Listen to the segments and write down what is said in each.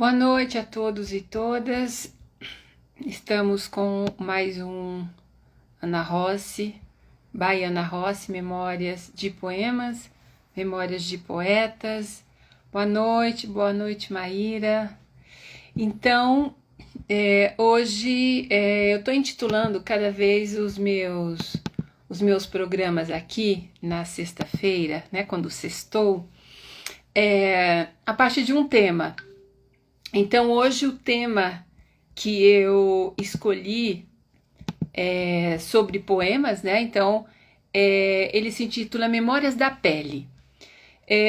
Boa noite a todos e todas. Estamos com mais um Ana Rossi, by Ana Rossi, Memórias de Poemas, Memórias de Poetas. Boa noite, Maíra. Então, hoje eu estou intitulando cada vez os meus programas aqui na sexta-feira, né, quando sextou, a partir de um tema. Então, hoje o tema que eu escolhi é sobre poemas, né? Então, ele se intitula Memórias da Pele.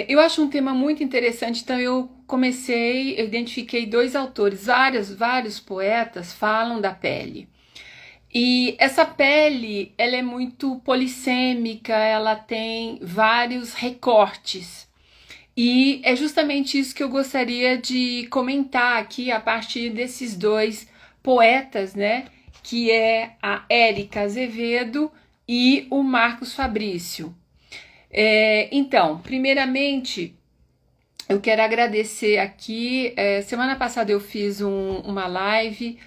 Eu acho um tema muito interessante, então eu identifiquei dois autores, vários poetas falam da pele. E essa pele, ela é muito polissêmica, ela tem vários recortes. E é justamente isso que eu gostaria de comentar aqui a partir desses dois poetas, né? Que é a Érica Azevedo e o Marcos Fabrício. Então, primeiramente, eu quero agradecer aqui. Semana passada eu fiz uma live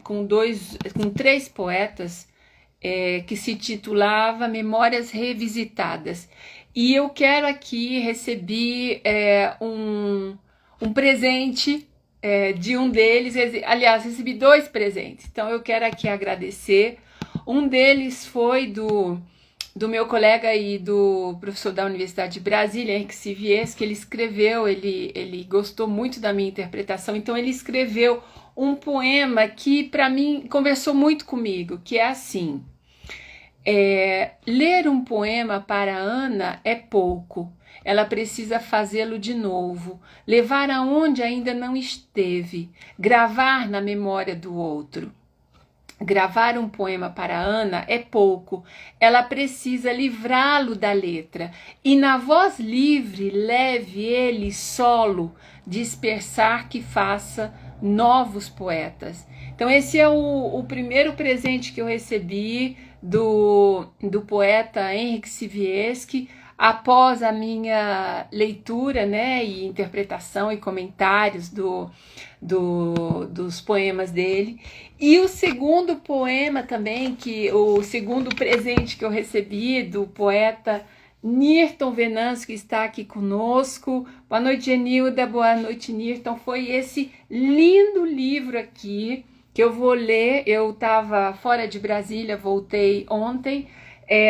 com três poetas que se titulava Memórias Revisitadas. E eu quero aqui receber um presente de um deles. Aliás, recebi dois presentes. Então eu quero aqui agradecer. Um deles foi do meu colega e do professor da Universidade de Brasília, Henrique Sivies, que ele escreveu, ele gostou muito da minha interpretação, então ele escreveu um poema que para mim conversou muito comigo, que é assim: ler um poema para Ana é pouco, ela precisa fazê-lo de novo, levar aonde ainda não esteve, gravar na memória do outro. Gravar um poema para Ana é pouco, ela precisa livrá-lo da letra e na voz livre leve ele solo, dispersar que faça novos poetas. Então esse é o primeiro presente que eu recebi do poeta Henrique Sivieschi após a minha leitura, né, e interpretação e comentários dos poemas dele. E o segundo poema também, o segundo presente que eu recebi do poeta Nirton Venâncio, que está aqui conosco. Boa noite, Genilda. Boa noite, Nirton. Foi esse lindo livro aqui que eu vou ler. Eu estava fora de Brasília, voltei ontem,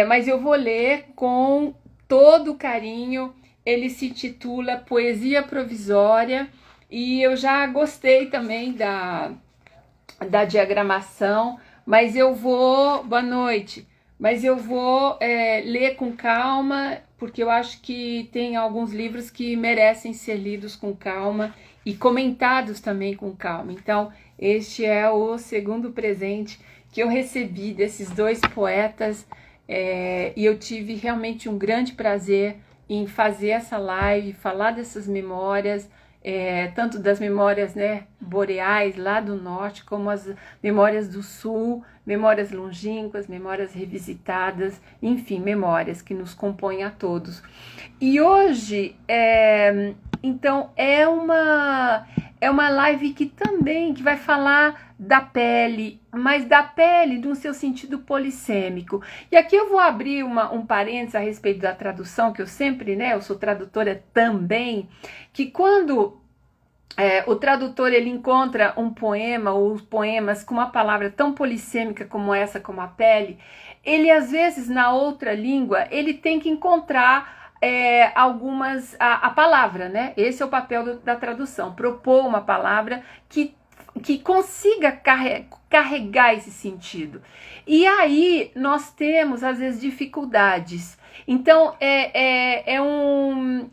mas eu vou ler com todo carinho. Ele se intitula Poesia Provisória e eu já gostei também da diagramação, mas eu vou, boa noite, mas eu vou ler com calma, porque eu acho que tem alguns livros que merecem ser lidos com calma e comentados também com calma. Então, este é o segundo presente que eu recebi desses dois poetas, e eu tive realmente um grande prazer em fazer essa live, falar dessas memórias, tanto das memórias, né, boreais lá do norte, como as memórias do sul, memórias longínquas, memórias revisitadas, enfim, memórias que nos compõem a todos. E hoje, então, é uma live que vai falar da pele, mas da pele no seu sentido polissêmico. E aqui eu vou abrir um parênteses a respeito da tradução, que eu sempre, né, eu sou tradutora também, que quando o tradutor ele encontra um poema ou poemas com uma palavra tão polissêmica como essa, como a pele, ele às vezes na outra língua ele tem que encontrar a palavra, né? Esse é o papel da tradução, propor uma palavra que consiga carregar esse sentido. E aí nós temos às vezes dificuldades. Então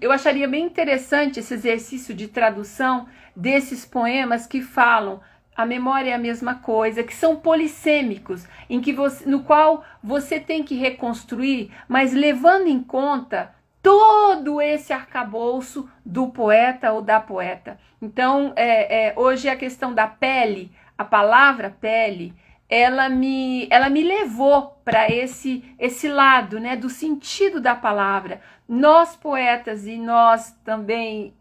eu acharia bem interessante esse exercício de tradução desses poemas que falam a memória é a mesma coisa, que são polissêmicos, no qual você tem que reconstruir, mas levando em conta todo esse arcabouço do poeta ou da poeta. Então, hoje a questão da pele, a palavra pele, ela me levou para esse lado, né, do sentido da palavra. Nós poetas e nós também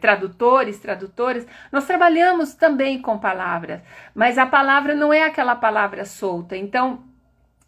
tradutoras, nós trabalhamos também com palavras, mas a palavra não é aquela palavra solta. Então,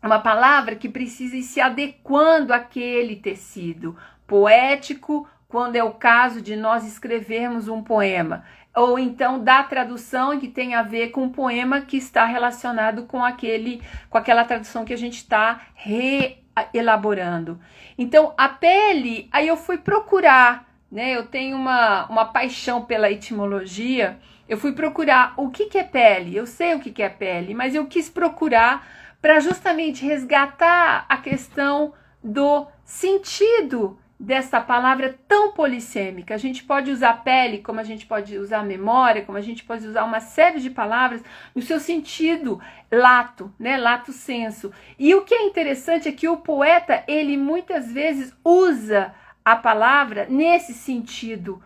é uma palavra que precisa ir se adequando àquele tecido poético, quando é o caso de nós escrevermos um poema, ou então da tradução que tem a ver com um poema que está relacionado com aquela tradução que a gente está reelaborando. Então, a pele, aí eu fui procurar, né? Eu tenho uma paixão pela etimologia, eu fui procurar o que é pele. Eu sei o que é pele, mas eu quis procurar para justamente resgatar a questão do sentido dessa palavra tão polissêmica. A gente pode usar pele, como a gente pode usar memória, como a gente pode usar uma série de palavras no seu sentido lato, né? Lato sensu. E o que é interessante é que o poeta, ele muitas vezes usa a palavra nesse sentido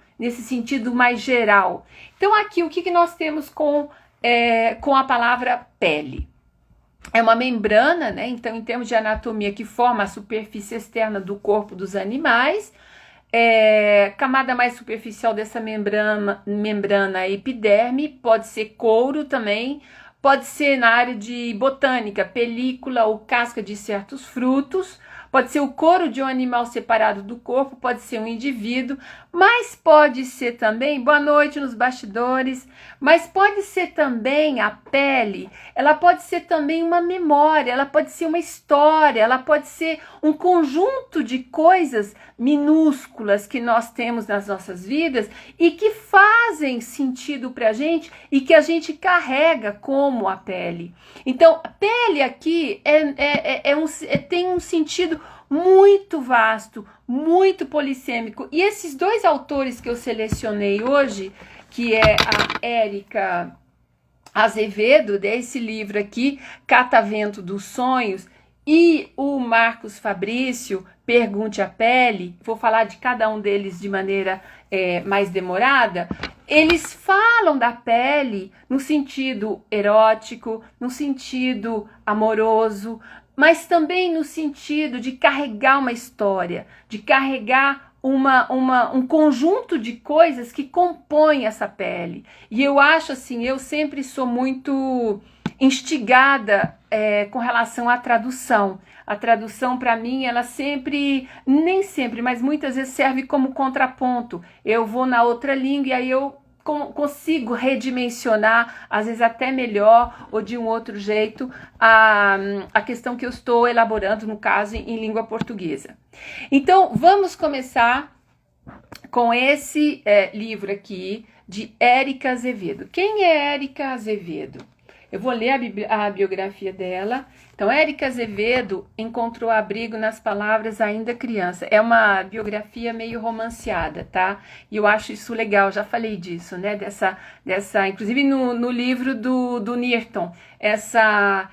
mais geral. Então aqui, o que nós temos com a palavra pele? É uma membrana, né? Então, em termos de anatomia, que forma a superfície externa do corpo dos animais. Camada mais superficial dessa membrana é a epiderme, pode ser couro também, pode ser na área de botânica, película ou casca de certos frutos, pode ser o couro de um animal separado do corpo, pode ser um indivíduo, mas pode ser também, boa noite nos bastidores, mas pode ser também a pele, ela pode ser também uma memória, ela pode ser uma história, ela pode ser um conjunto de coisas minúsculas que nós temos nas nossas vidas e que fazem sentido pra gente e que a gente carrega como a pele. Então, a pele aqui tem um sentido muito vasto, muito polissêmico. E esses dois autores que eu selecionei hoje, que é a Érica Azevedo, desse livro aqui, Catavento dos Sonhos, e o Marcos Fabrício, Pergunte a Pele, vou falar de cada um deles de maneira mais demorada. Eles falam da pele no sentido erótico, no sentido amoroso, mas também no sentido de carregar uma história, de carregar um conjunto de coisas que compõem essa pele. E eu acho assim, eu sempre sou muito instigada com relação à tradução. A tradução, para mim, ela sempre, nem sempre, mas muitas vezes serve como contraponto. Eu vou na outra língua e aí eu consigo redimensionar, às vezes até melhor ou de um outro jeito, a questão que eu estou elaborando, no caso, em língua portuguesa. Então, vamos começar com esse livro aqui, de Érica Azevedo. Quem é Érica Azevedo? Eu vou ler a biografia dela. Então, Érica Azevedo encontrou abrigo nas palavras ainda criança. É uma biografia meio romanceada, tá? E eu acho isso legal, já falei disso, né? Inclusive no livro do Nirton, essa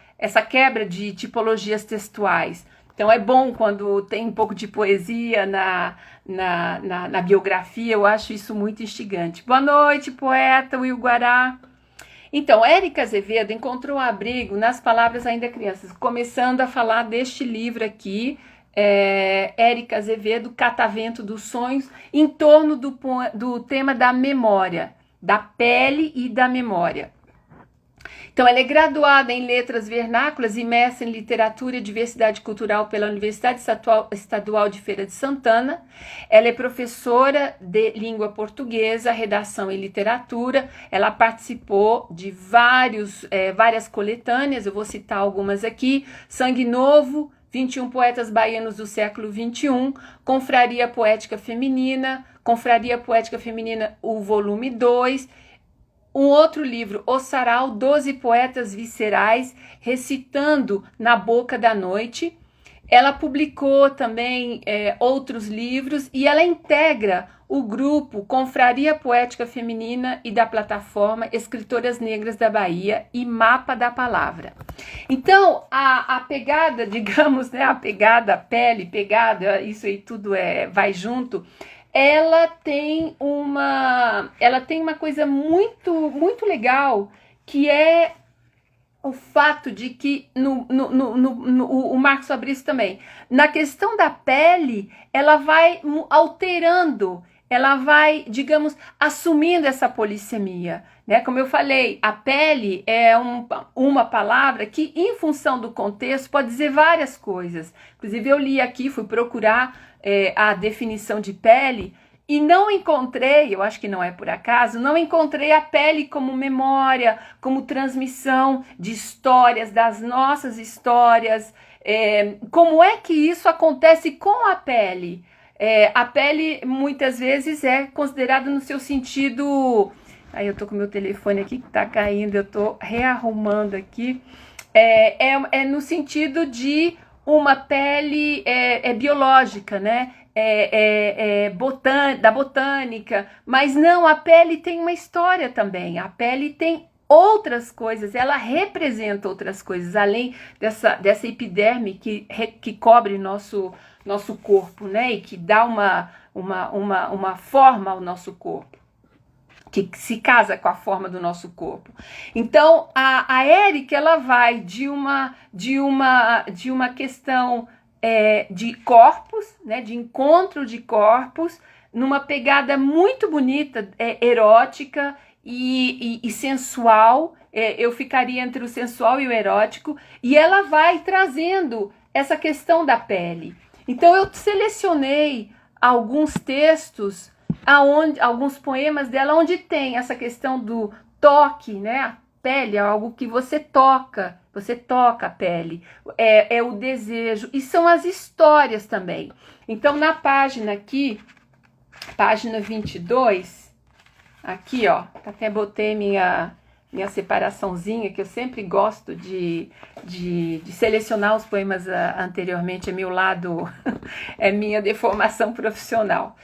quebra de tipologias textuais. Então, é bom quando tem um pouco de poesia na biografia, eu acho isso muito instigante. Boa noite, poeta Will Guará. Então, Érica Azevedo encontrou abrigo nas palavras ainda crianças, começando a falar deste livro aqui, Érica Azevedo, Catavento dos Sonhos, em torno do tema da memória, da pele e da memória. Então, ela é graduada em Letras Vernáculas e mestre em Literatura e Diversidade Cultural pela Universidade Estadual de Feira de Santana. Ela é professora de Língua Portuguesa, Redação e Literatura. Ela participou de várias coletâneas, eu vou citar algumas aqui. Sangue Novo, 21 Poetas Baianos do Século XXI, Confraria Poética Feminina, o volume 2, um outro livro, O Sarau, 12 Poetas Viscerais, recitando na boca da noite. Ela publicou também outros livros e ela integra o grupo Confraria Poética Feminina e da plataforma Escritoras Negras da Bahia e Mapa da Palavra. Então, a pegada, digamos, né, a pegada, a pele, pegada, isso aí tudo vai junto. Ela tem uma coisa muito, muito legal, que é o fato de que, o Marcos Fabrício também, na questão da pele, ela vai alterando, ela vai, digamos, assumindo essa polissemia, né? Como eu falei, a pele é uma palavra que, em função do contexto, pode dizer várias coisas. Inclusive, eu li aqui, fui procurar a definição de pele, e não encontrei, eu acho que não é por acaso, não encontrei a pele como memória, como transmissão de histórias, das nossas histórias. Como é que isso acontece com a pele? A pele muitas vezes é considerada no seu sentido... Aí eu tô com meu telefone aqui que tá caindo, eu tô rearrumando aqui. No sentido de uma pele biológica, né? Da botânica, mas não, a pele tem uma história também, a pele tem outras coisas, ela representa outras coisas, além dessa epiderme que cobre nosso corpo, né, e que dá uma forma ao nosso corpo, que se casa com a forma do nosso corpo. Então, a Érica, ela vai de uma questão de corpos, né, de encontro de corpos, numa pegada muito bonita, erótica e sensual. Eu ficaria entre o sensual e o erótico, e ela vai trazendo essa questão da pele. Então eu selecionei alguns textos, alguns poemas dela, onde tem essa questão do toque, né? A pele é algo que você toca a pele, é o desejo, e são as histórias também. Então, na página aqui, página 22, aqui, ó, até botei minha separaçãozinha, que eu sempre gosto de selecionar os poemas anteriormente, é meu lado, é minha deformação profissional.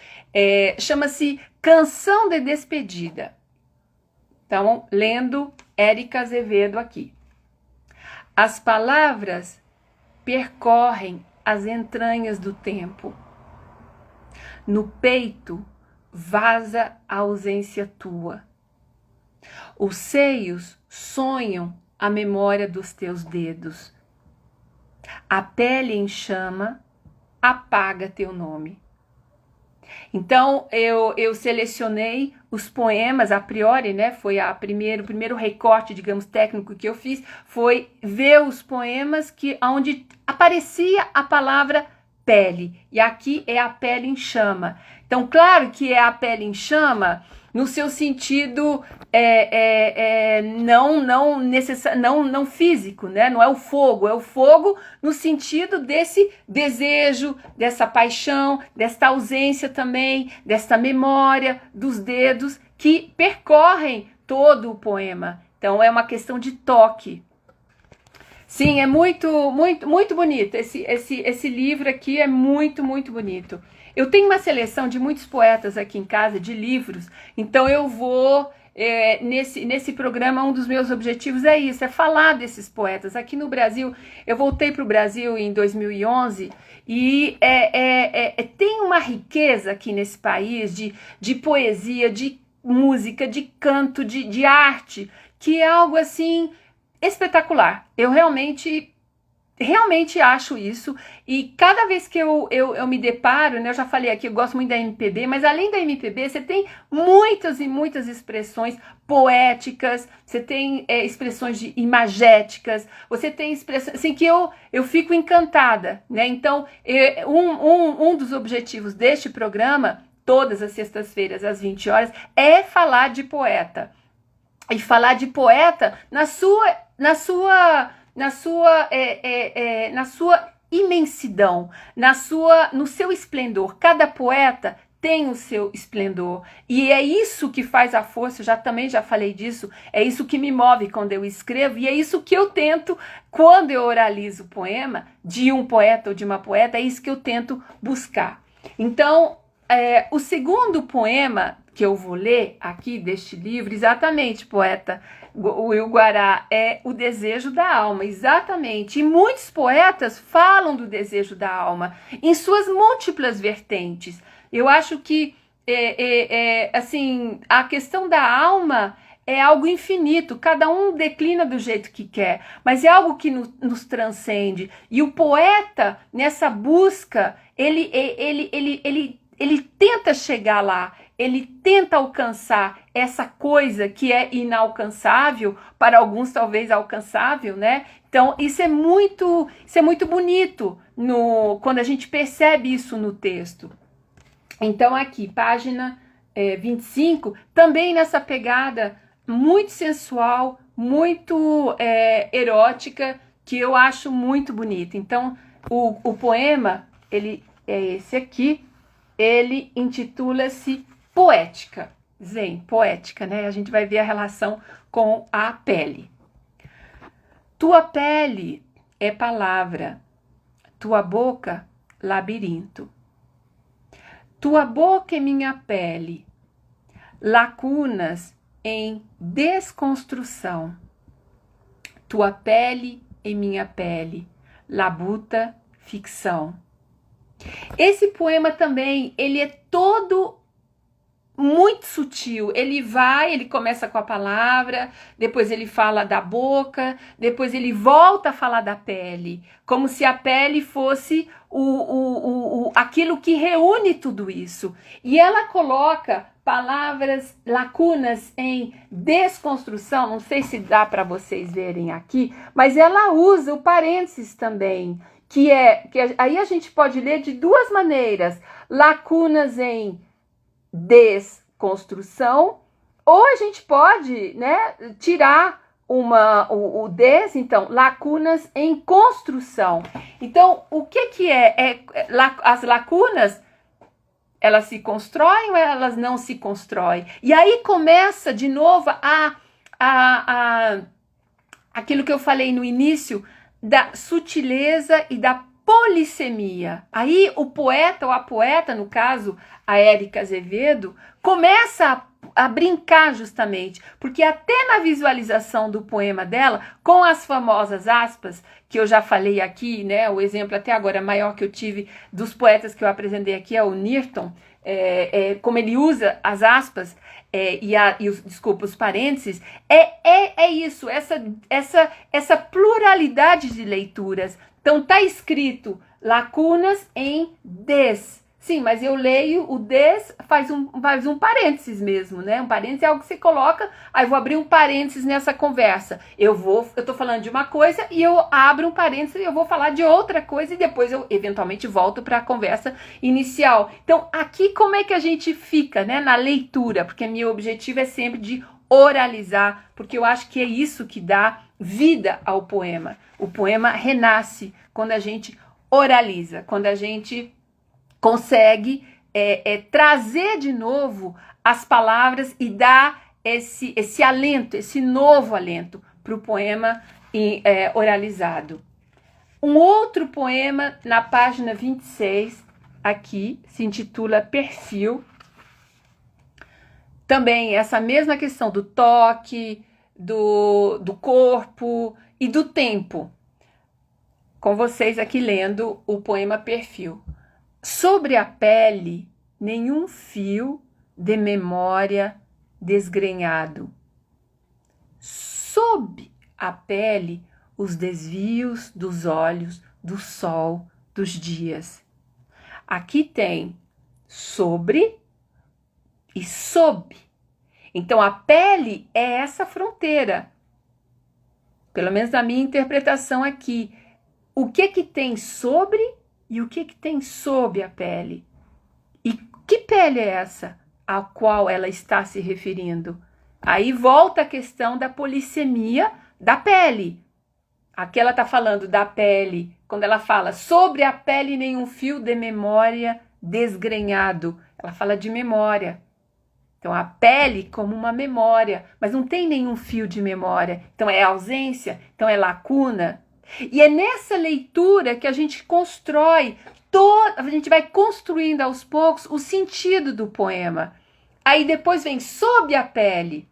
Chama-se Canção de Despedida. Então, lendo Érica Azevedo aqui. As palavras percorrem as entranhas do tempo. No peito vaza a ausência tua. Os seios sonham a memória dos teus dedos. A pele em chama apaga teu nome. Então, eu selecionei os poemas, a priori, né, foi o primeiro recorte, digamos, técnico que eu fiz, foi ver os poemas onde aparecia a palavra pele, e aqui é a pele em chama. Então, claro que é a pele em chama no seu sentido não físico, né? Não é o fogo no sentido desse desejo, dessa paixão, desta ausência também, desta memória dos dedos que percorrem todo o poema. Então é uma questão de toque. Sim, é muito bonito. Esse livro aqui é muito bonito. Eu tenho uma seleção de muitos poetas aqui em casa, de livros, então eu vou, nesse programa, um dos meus objetivos é isso, é falar desses poetas. Aqui no Brasil, eu voltei para o Brasil em 2011 e tem uma riqueza aqui nesse país de poesia, de música, de canto, de arte, que é algo assim espetacular. Eu realmente acho isso, e cada vez que eu me deparo, né, eu já falei aqui, eu gosto muito da MPB, mas além da MPB, você tem muitas e muitas expressões poéticas, você tem expressões imagéticas, você tem expressões assim que eu fico encantada, né? Então, um dos objetivos deste programa, todas as sextas-feiras às 20 horas, é falar de poeta. E falar de poeta na sua imensidão, no seu esplendor. Cada poeta tem o seu esplendor, e é isso que faz a força. Eu também já falei disso, é isso que me move quando eu escrevo, e é isso que eu tento quando eu oralizo o poema de um poeta ou de uma poeta, é isso que eu tento buscar. Então, o segundo poema que eu vou ler aqui deste livro, exatamente, poeta Will Guará, é O Desejo da Alma, exatamente. E muitos poetas falam do desejo da alma em suas múltiplas vertentes. Eu acho que assim, a questão da alma, é algo infinito, cada um declina do jeito que quer, mas é algo que nos transcende. E o poeta, nessa busca, ele tenta chegar lá, ele tenta alcançar essa coisa que é inalcançável, para alguns talvez alcançável, né? Então, isso é muito bonito quando a gente percebe isso no texto. Então, aqui, página 25, também nessa pegada muito sensual, muito erótica, que eu acho muito bonita. Então, o poema, ele é esse aqui, ele intitula-se Poética. Zen, poética, né? A gente vai ver a relação com a pele. Tua pele é palavra, tua boca, labirinto. Tua boca é minha pele, lacunas em desconstrução. Tua pele é minha pele, labuta, ficção. Esse poema também, ele é todo muito sutil. Ele começa com a palavra, depois ele fala da boca, depois ele volta a falar da pele, como se a pele fosse aquilo que reúne tudo isso. E ela coloca palavras, lacunas em desconstrução, não sei se dá para vocês verem aqui, mas ela usa o parênteses também, que aí a gente pode ler de duas maneiras: lacunas em desconstrução, ou a gente pode, né, tirar o des, então, lacunas em construção. Então, o que é? As lacunas, elas se constroem ou elas não se constroem? E aí começa de novo aquilo que eu falei no início, da sutileza e da polissemia. Aí o poeta, ou a poeta, no caso, a Érica Azevedo, começa a brincar justamente, porque até na visualização do poema dela, com as famosas aspas, que eu já falei aqui, né, o exemplo até agora maior que eu tive dos poetas que eu apresentei aqui é o Newton, como ele usa as aspas, os parênteses, é isso, essa pluralidade de leituras. Então, tá escrito lacunas em des. Sim, mas eu leio o des, faz um parênteses mesmo, né? Um parênteses é algo que você coloca, aí vou abrir um parênteses nessa conversa. Eu tô falando de uma coisa e eu abro um parênteses e eu vou falar de outra coisa e depois eu eventualmente volto para a conversa inicial. Então, aqui como é que a gente fica, né? Na leitura, porque meu objetivo é sempre de oralizar, porque eu acho que é isso que dá vida ao poema. O poema renasce quando a gente oraliza, quando a gente consegue trazer de novo as palavras e dar esse alento, esse novo alento para o poema oralizado. Um outro poema na página 26, aqui, se intitula Perfil. Também essa mesma questão do toque, do corpo e do tempo. Com vocês aqui lendo o poema Perfil. Sobre a pele, nenhum fio de memória desgrenhado. Sob a pele, os desvios dos olhos, do sol, dos dias. Aqui tem sobre e sob. Então, a pele é essa fronteira. Pelo menos na minha interpretação aqui. O que tem sobre e o que tem sob a pele? E que pele é essa a qual ela está se referindo? Aí volta a questão da polissemia da pele. Aqui ela está falando da pele, quando ela fala sobre a pele nenhum fio de memória desgrenhado. Ela fala de memória. Então, a pele como uma memória, mas não tem nenhum fio de memória. Então, é ausência, então é lacuna. E é nessa leitura que a gente constrói, a gente vai construindo aos poucos o sentido do poema. Aí depois vem sob a pele,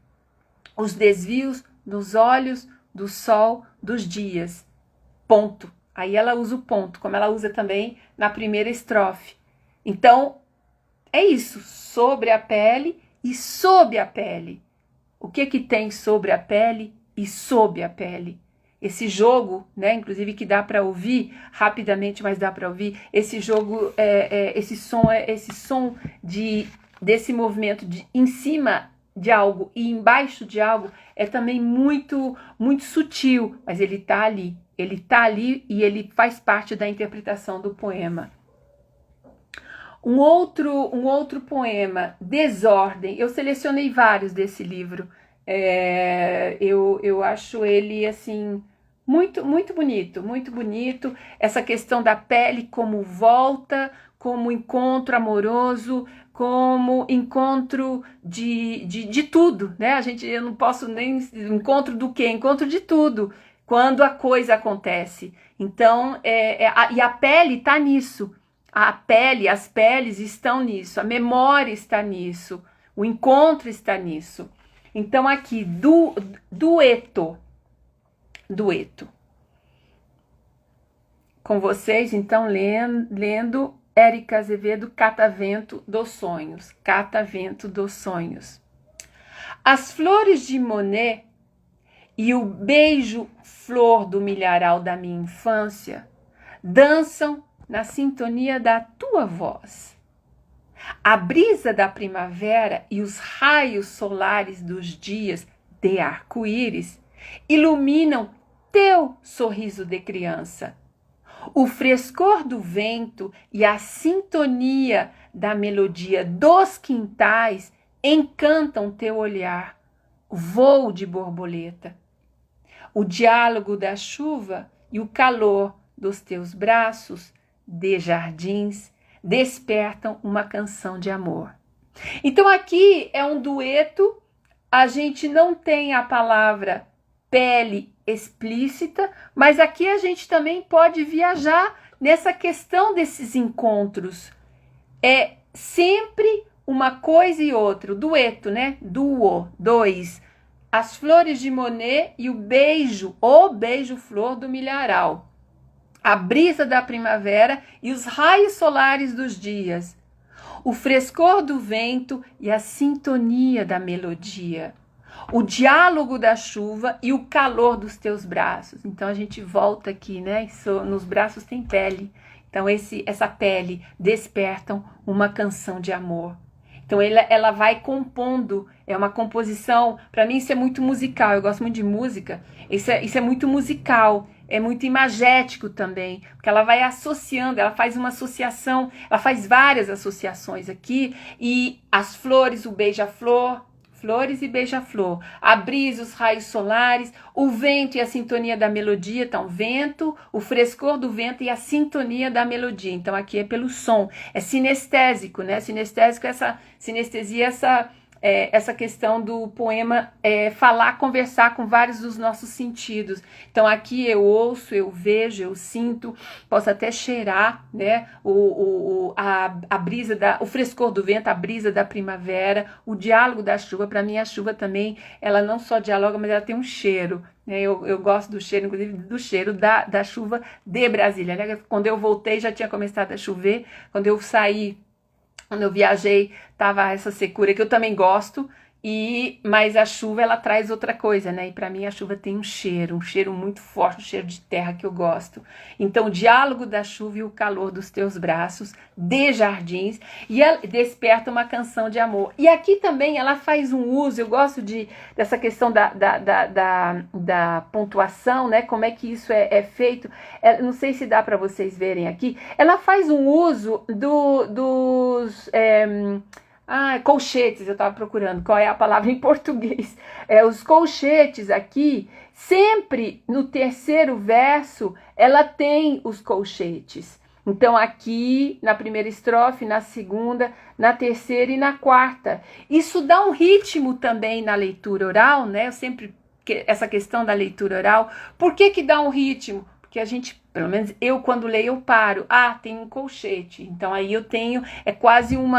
os desvios dos olhos, do sol, dos dias. Ponto. Aí ela usa o ponto, como ela usa também na primeira estrofe. Então, é isso, sobre a pele e sob a pele. o que que tem sobre a pele e sob a pele. Esse jogo, né, inclusive que dá para ouvir rapidamente, mas dá para ouvir, esse jogo, esse som desse movimento de em cima de algo e embaixo de algo é também muito, muito sutil, mas ele tá ali e ele faz parte da interpretação do poema. Um outro poema, Desordem, eu selecionei vários desse livro, eu acho ele assim muito, muito bonito, essa questão da pele como volta, como encontro amoroso, como encontro de tudo, né? Eu não posso nem... Encontro do quê? Encontro de tudo, quando a coisa acontece. Então, e a pele está nisso. As peles estão nisso, a memória está nisso, o encontro está nisso. Então, aqui, dueto. Com vocês, então, lendo Érica Azevedo, Catavento dos Sonhos. Catavento dos Sonhos. As flores de Monet e o beijo-flor do milharal da minha infância dançam na sintonia da tua voz. A brisa da primavera e os raios solares dos dias de arco-íris iluminam teu sorriso de criança. O frescor do vento e a sintonia da melodia dos quintais encantam teu olhar, voo de borboleta. O diálogo da chuva e o calor dos teus braços de jardins despertam uma canção de amor. Então aqui é um dueto, a gente não tem a palavra pele explícita, mas aqui a gente também pode viajar nessa questão desses encontros. É sempre uma coisa e outra, o dueto, né? Duo, dois. As flores de Monet e o beijo-flor do milharal. A brisa da primavera e os raios solares dos dias. O frescor do vento e a sintonia da melodia. O diálogo da chuva e o calor dos teus braços. Então a gente volta aqui, né? Nos braços tem pele. Então essa pele despertam uma canção de amor. Então ela vai compondo, é uma composição, para mim isso é muito musical, eu gosto muito de música, isso é muito musical, é muito imagético também, porque ela vai associando, ela faz uma associação, ela faz várias associações aqui, e as flores, o beija-flor, flores e beija-flor, a brisa, os raios solares, o vento e a sintonia da melodia, então vento, o frescor do vento e a sintonia da melodia, então aqui é pelo som, é sinestésico, né? Sinestésico, essa sinestesia, essa questão do poema falar, conversar com vários dos nossos sentidos. Então aqui eu ouço, eu vejo, eu sinto, posso até cheirar, né? A brisa, o frescor do vento, a brisa da primavera, o diálogo da chuva. Para mim a chuva também, ela não só dialoga, mas ela tem um cheiro. Né? Eu gosto do cheiro, inclusive do cheiro da chuva de Brasília. Né? Quando eu voltei já tinha começado a chover, quando eu saí, quando eu viajei, tava essa secura que eu também gosto, mas a chuva ela traz outra coisa, né? E para mim a chuva tem um cheiro muito forte, um cheiro de terra que eu gosto. Então o diálogo da chuva e o calor dos teus braços de jardins, e ela desperta uma canção de amor. E aqui também ela faz um uso, eu gosto dessa questão da pontuação, né? Como é que isso é feito? Não sei se dá para vocês verem aqui. Ela faz um uso dos colchetes, eu estava procurando qual é a palavra em português. Os colchetes aqui, sempre no terceiro verso, ela tem os colchetes. Então aqui, na primeira estrofe, na segunda, na terceira e na quarta. Isso dá um ritmo também na leitura oral, né? Essa questão da leitura oral. Por que dá um ritmo? Porque a gente, pelo menos eu quando leio eu paro, tem um colchete, então aí eu tenho, é quase um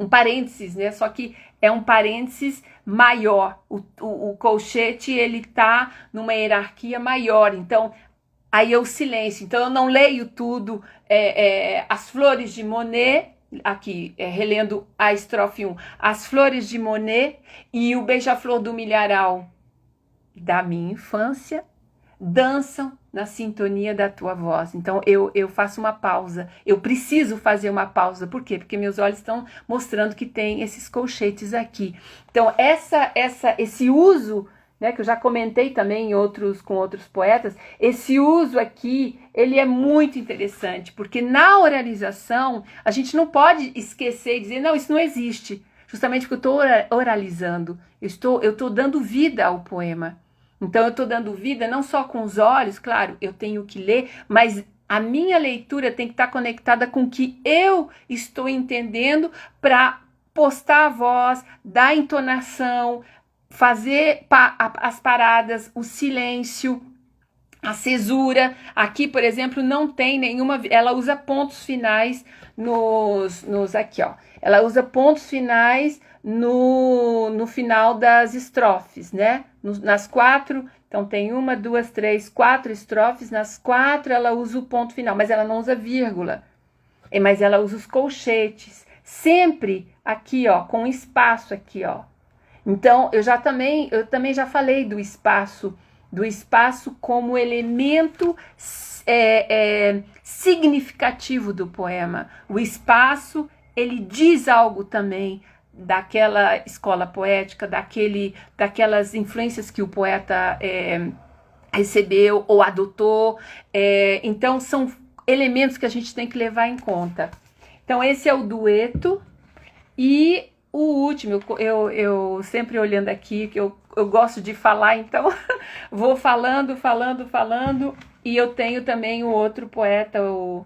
parênteses, né, só que é um parênteses maior, o colchete ele tá numa hierarquia maior, então aí eu silêncio, então eu não leio tudo, as flores de Monet aqui, relendo a estrofe 1, as flores de Monet e o beija-flor do milharal da minha infância dançam na sintonia da tua voz. Então eu faço uma pausa, eu preciso fazer uma pausa. Por quê? Porque meus olhos estão mostrando que tem esses colchetes aqui. Então esse uso, né, que eu já comentei também com outros poetas, esse uso aqui, ele é muito interessante, porque na oralização a gente não pode esquecer e dizer, não, isso não existe, justamente porque eu estou oralizando, eu estou dando vida ao poema. Então eu estou dando vida não só com os olhos, claro, eu tenho que ler, mas a minha leitura tem que estar conectada com o que eu estou entendendo para postar a voz, dar entonação, fazer as paradas, o silêncio, a cesura. Aqui, por exemplo, não tem nenhuma, ela usa pontos finais aqui, ó. Ela usa pontos finais no final das estrofes, né? Nas 4, então tem 1, 2, 3, 4 estrofes, nas 4 ela usa o ponto final, mas ela não usa vírgula, mas ela usa os colchetes, sempre aqui, ó, com espaço aqui, ó. Então, eu também já falei do espaço como elemento significativo do poema. O espaço, ele diz algo também daquela escola poética, daquelas influências que o poeta recebeu ou adotou. Então, são elementos que a gente tem que levar em conta. Então, esse é o dueto. E o último, eu sempre olhando aqui, que eu gosto de falar, então vou falando, e eu tenho também o outro poeta, o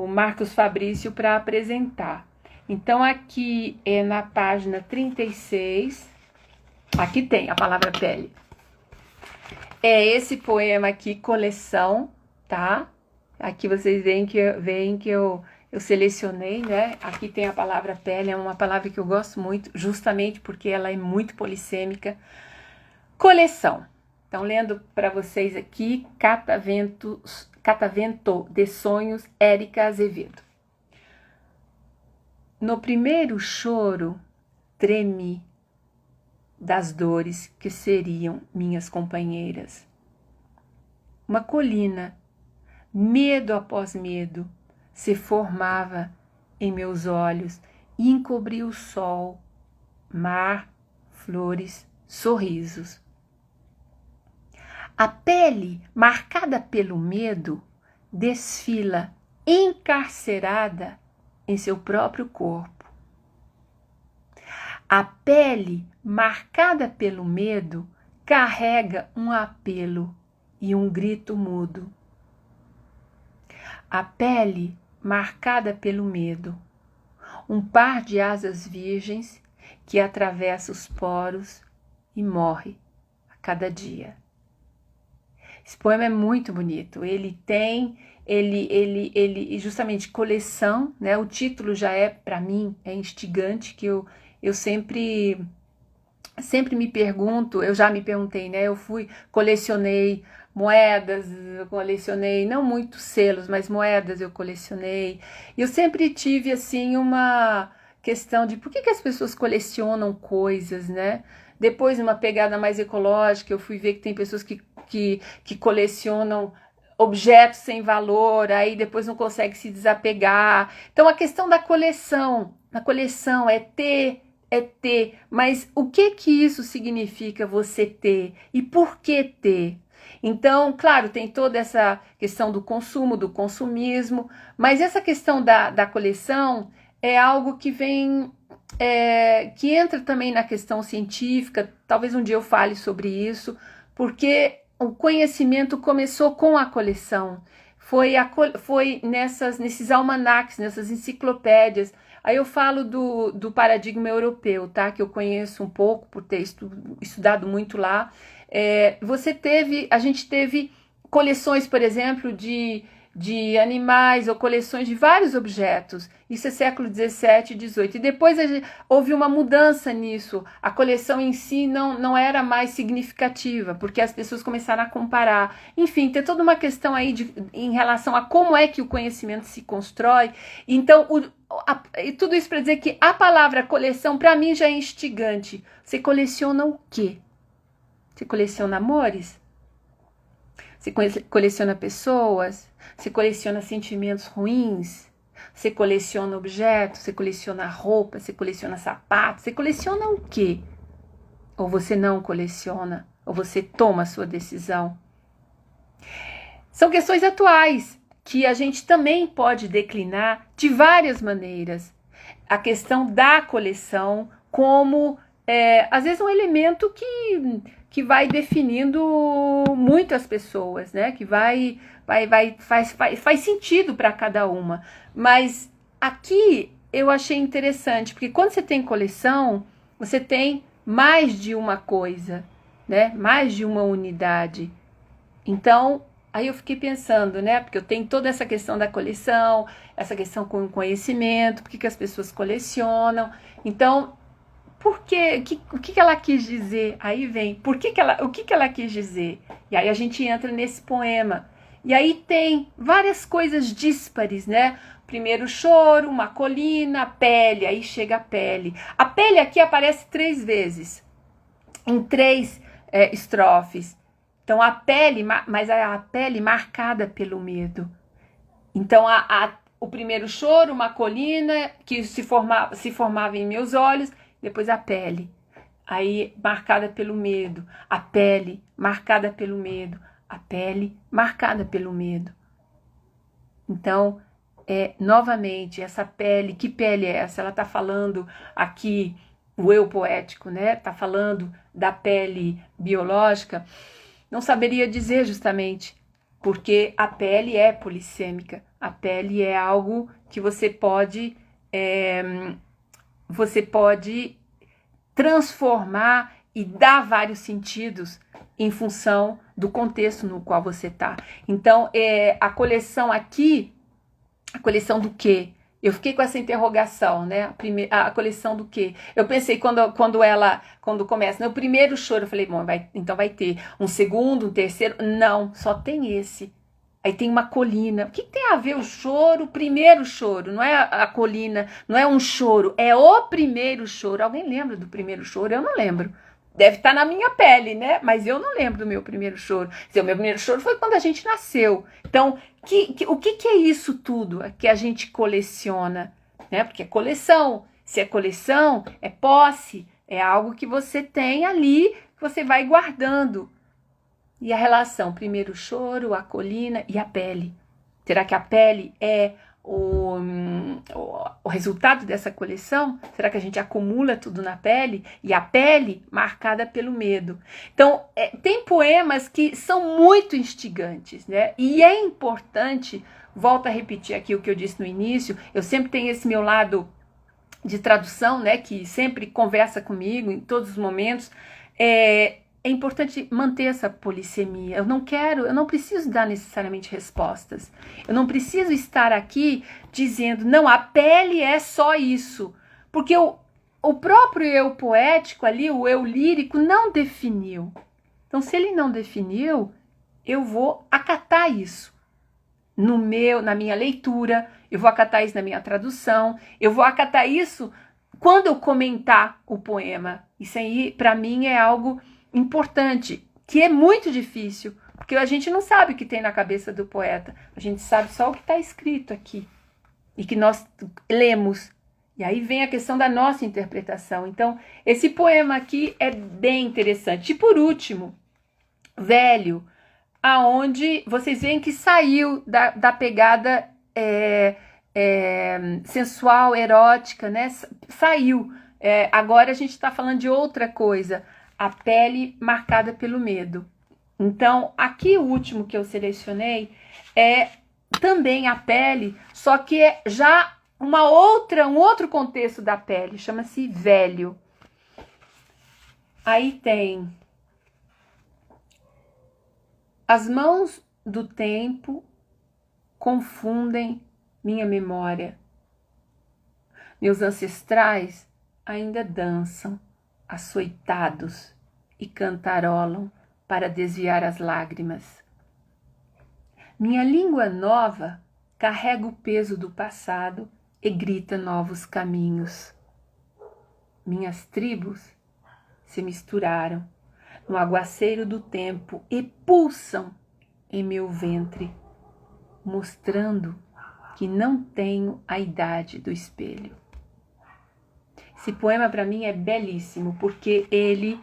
Marcos Fabrício, para apresentar. Então aqui é na página 36, aqui tem a palavra pele. É esse poema aqui, coleção, tá? Aqui vocês veem que eu selecionei, né? Aqui tem a palavra pele, é uma palavra que eu gosto muito, justamente porque ela é muito polissêmica. Coleção. Então, lendo para vocês aqui, Catavento de Sonhos, Érica Azevedo. No primeiro choro, tremi das dores que seriam minhas companheiras. Uma colina, medo após medo, se formava em meus olhos e encobria o sol, mar, flores, sorrisos. A pele, marcada pelo medo, desfila encarcerada em seu próprio corpo. A pele, marcada pelo medo, carrega um apelo e um grito mudo. A pele, marcada pelo medo, um par de asas virgens que atravessa os poros e morre a cada dia. Esse poema é muito bonito, ele justamente coleção, né? O título já para mim, é instigante, que eu sempre me pergunto, eu já me perguntei, né? Colecionei moedas, eu colecionei, não muitos selos, mas moedas eu colecionei. E eu sempre tive, assim, uma questão de por que as pessoas colecionam coisas, né? Depois, numa pegada mais ecológica, eu fui ver que tem pessoas que colecionam objetos sem valor, aí depois não consegue se desapegar. Então, a questão da coleção, é ter, mas o que isso significa você ter e por que ter? Então, claro, tem toda essa questão do consumo, do consumismo, mas essa questão da coleção é algo que vem, que entra também na questão científica, talvez um dia eu fale sobre isso, porque o conhecimento começou com a coleção, foi nesses almanaques, nessas enciclopédias. Aí eu falo do paradigma europeu, tá? Que eu conheço um pouco por ter estudado muito lá. A gente teve coleções, por exemplo, de animais ou coleções de vários objetos. Isso é século XVII e XVIII. E depois houve uma mudança nisso. A coleção em si não era mais significativa, porque as pessoas começaram a comparar. Enfim, tem toda uma questão aí em relação a como é que o conhecimento se constrói. Então, E tudo isso para dizer que a palavra coleção, para mim, já é instigante. Você coleciona o quê? Você coleciona amores? Você coleciona pessoas? Você coleciona sentimentos ruins? Você coleciona objetos? Você coleciona roupa? Você coleciona sapatos? Você coleciona o quê? Ou você não coleciona? Ou você toma a sua decisão? São questões atuais que a gente também pode declinar de várias maneiras. A questão da coleção como, às vezes, um elemento que vai definindo muitas pessoas, né? Que faz sentido para cada uma. Mas aqui eu achei interessante, porque quando você tem coleção, você tem mais de uma coisa, né? Mais de uma unidade. Então, aí eu fiquei pensando, né? Porque eu tenho toda essa questão da coleção, essa questão com o conhecimento, por que as pessoas colecionam. Então, o que ela quis dizer? Aí vem, o que ela quis dizer? E aí a gente entra nesse poema. E aí tem várias coisas díspares, né? Primeiro o choro, uma colina, a pele, aí chega a pele. A pele aqui aparece 3 vezes, em 3 estrofes. Então a pele, mas a pele marcada pelo medo. Então o primeiro choro, uma colina que se formava em meus olhos, depois a pele. Aí marcada pelo medo, a pele marcada pelo medo, a pele marcada pelo medo. Então, novamente, essa pele, que pele é essa? Ela está falando aqui, o eu poético, né? Está falando da pele biológica. Não saberia dizer justamente, porque a pele é polissêmica. A pele é algo que você pode transformar e dar vários sentidos em função do contexto no qual você está. Então, a coleção aqui, a coleção do quê? Eu fiquei com essa interrogação, né? A coleção do quê? Eu pensei, quando começa, no primeiro choro, eu falei, bom, então vai ter um segundo, um terceiro. Não, só tem esse. Aí tem uma colina. O que tem a ver o choro? O primeiro choro, não é a colina, não é um choro, é o primeiro choro. Alguém lembra do primeiro choro? Eu não lembro. Deve estar na minha pele, né? Mas eu não lembro do meu primeiro choro. O meu primeiro choro foi quando a gente nasceu. Então, o que é isso tudo que a gente coleciona? Né? Porque é coleção. Se é coleção, é posse. É algo que você tem ali, que você vai guardando. E a relação, primeiro o choro, a colina e a pele. Será que a pele é o resultado dessa coleção? Será que a gente acumula tudo na pele? E a pele marcada pelo medo. Então, tem poemas que são muito instigantes, né? E é importante, volto a repetir aqui o que eu disse no início, eu sempre tenho esse meu lado de tradução, né? Que sempre conversa comigo em todos os momentos. É importante manter essa polissemia. Eu não preciso dar necessariamente respostas. Eu não preciso estar aqui dizendo, não, a pele é só isso. Porque o próprio eu poético ali, o eu lírico, não definiu. Então, se ele não definiu, eu vou acatar isso na minha leitura, eu vou acatar isso na minha tradução, eu vou acatar isso quando eu comentar o poema. Isso aí, para mim, é algo importante, que é muito difícil, porque a gente não sabe o que tem na cabeça do poeta, a gente sabe só o que está escrito aqui e que nós lemos. E aí vem a questão da nossa interpretação. Então, esse poema aqui é bem interessante. E por último, Velho, aonde vocês veem que saiu da pegada sensual, erótica, né? Saiu. Agora a gente está falando de outra coisa. A pele marcada pelo medo. Então, aqui o último que eu selecionei é também a pele, só que é já um outro contexto da pele, chama-se velho. Aí tem: as mãos do tempo confundem minha memória. Meus ancestrais ainda dançam, açoitados, e cantarolam para desviar as lágrimas. Minha língua nova carrega o peso do passado e grita novos caminhos. Minhas tribos se misturaram no aguaceiro do tempo e pulsam em meu ventre, mostrando que não tenho a idade do espelho. Esse poema para mim é belíssimo, porque ele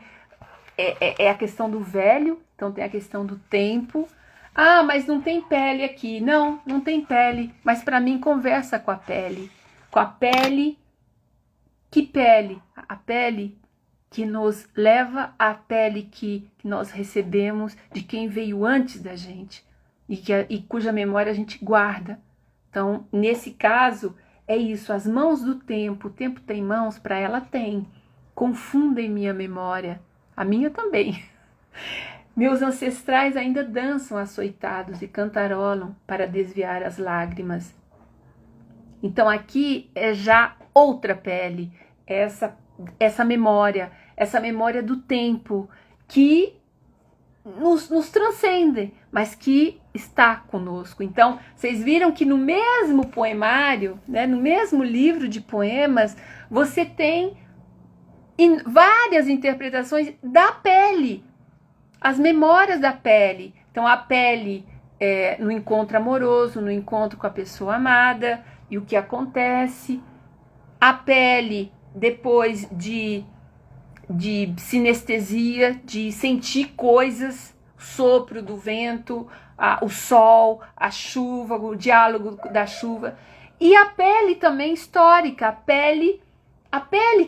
é a questão do velho, então tem a questão do tempo. Ah, mas não tem pele aqui. Não, não tem pele, mas para mim conversa com a pele. Com a pele, que pele? A pele que nos leva à pele que nós recebemos de quem veio antes da gente e cuja memória a gente guarda. Então, nesse caso, é isso, as mãos do tempo, o tempo tem mãos, para ela tem, confundem minha memória, a minha também. Meus ancestrais ainda dançam açoitados e cantarolam para desviar as lágrimas. Então aqui é já outra pele, essa memória do tempo que nos transcende, mas que está conosco. Então, vocês viram que no mesmo poemário, né, no mesmo livro de poemas, você tem várias interpretações da pele, as memórias da pele. Então, a pele no encontro amoroso, no encontro com a pessoa amada, e o que acontece. A pele depois de sinestesia, de sentir coisas, o sopro do vento, o sol, a chuva, o diálogo da chuva. E a pele também histórica, a pele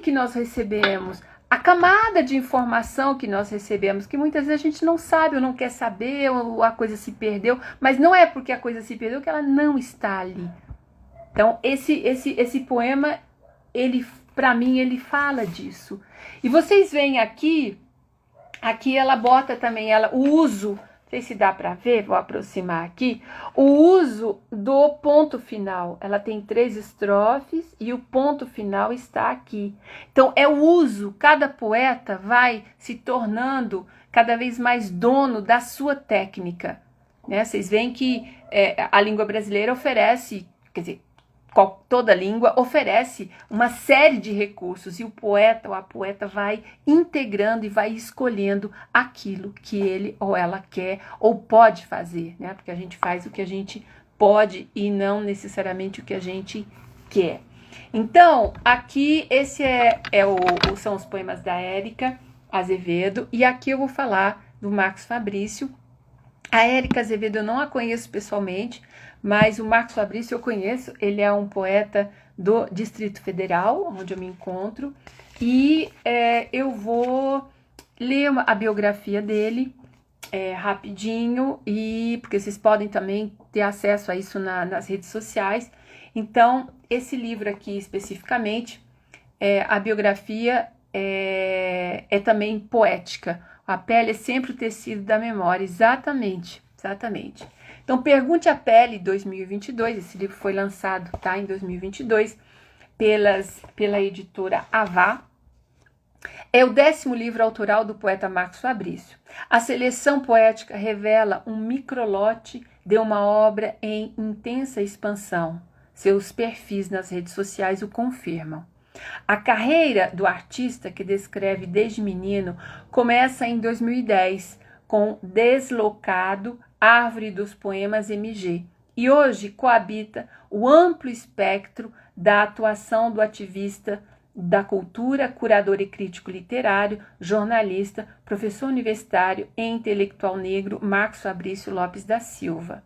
que nós recebemos, a camada de informação que nós recebemos, que muitas vezes a gente não sabe ou não quer saber, ou a coisa se perdeu, mas não é porque a coisa se perdeu que ela não está ali. Então, esse poema, para mim, ele fala disso. E vocês veem aqui ela bota também o uso, não sei se dá para ver, vou aproximar aqui, o uso do ponto final. Ela tem 3 estrofes e o ponto final está aqui. Então, é o uso, cada poeta vai se tornando cada vez mais dono da sua técnica, né? Vocês veem que a língua brasileira oferece, quer dizer, toda língua oferece uma série de recursos e o poeta ou a poeta vai integrando e vai escolhendo aquilo que ele ou ela quer ou pode fazer, né? Porque a gente faz o que a gente pode e não necessariamente o que a gente quer. Então, aqui esse são os poemas da Érica Azevedo e aqui eu vou falar do Marcos Fabrício. A Érica Azevedo eu não a conheço pessoalmente, mas o Marcos Fabrício eu conheço, ele é um poeta do Distrito Federal, onde eu me encontro, e eu vou ler a biografia dele rapidinho, porque vocês podem também ter acesso a isso nas redes sociais. Então, esse livro aqui especificamente, a biografia é também poética. A pele é sempre o tecido da memória, exatamente. Então, Pergunte à Pele, 2022, esse livro foi lançado, em 2022, pela editora Avá. É o 10º livro autoral do poeta Marcos Fabrício. A seleção poética revela um microlote de uma obra em intensa expansão. Seus perfis nas redes sociais o confirmam. A carreira do artista, que descreve desde menino, começa em 2010, com Deslocado, Árvore dos Poemas MG, e hoje coabita o amplo espectro da atuação do ativista da cultura, curador e crítico literário, jornalista, professor universitário e intelectual negro Marcos Fabrício Lopes da Silva.